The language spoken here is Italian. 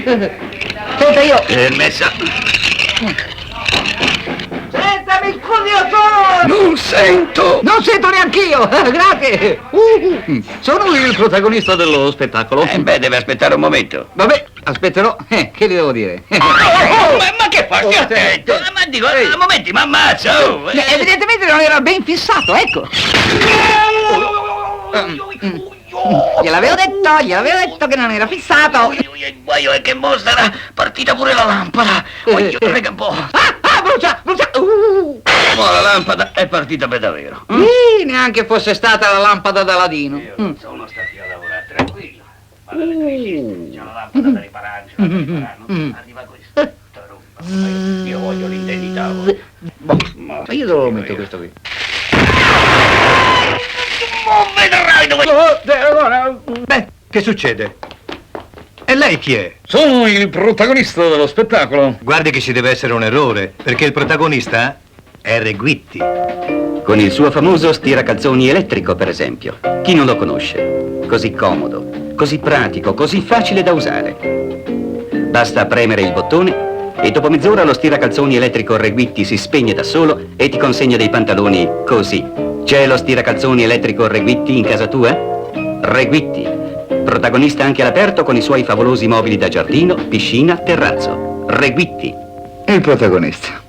Senta io. Messa. Senta, mi scusi, io sono... Non sento. Non sento neanch'io, grazie. Sono il protagonista dello spettacolo. Beh, deve aspettare un momento. Vabbè, aspetterò. Che gli devo dire? Ma che fa? Stia attento. Ma dico, Ehi. a momenti, ma ammazza. Oh. Evidentemente non era ben fissato, ecco. Gliel'avevo detto che non era fissato. Guaio, è che mostra, partita pure la lampada. Rega un po'. Brucia. Ma la lampada è partita per davvero. Neanche fosse stata la lampada d'Aladino. Io non sono stato a lavorare, tranquillo. Ma c'è la lampada da riparare, non arriva questo. Io voglio l'indennità. Ma io dove lo metto questo qui? Non vedrai dove... Beh, che succede? E lei chi è? Sono il protagonista dello spettacolo. Guardi che ci deve essere un errore, perché il protagonista è Reguitti. Con il suo famoso stiracalzoni elettrico, per esempio. Chi non lo conosce? Così comodo, così pratico, così facile da usare. Basta premere il bottone e dopo mezz'ora lo stiracalzoni elettrico Reguitti si spegne da solo e ti consegna dei pantaloni così. C'è lo stiracalzoni elettrico Reguitti in casa tua? Reguitti, protagonista anche all'aperto con i suoi favolosi mobili da giardino, piscina, terrazzo. Reguitti. Il protagonista.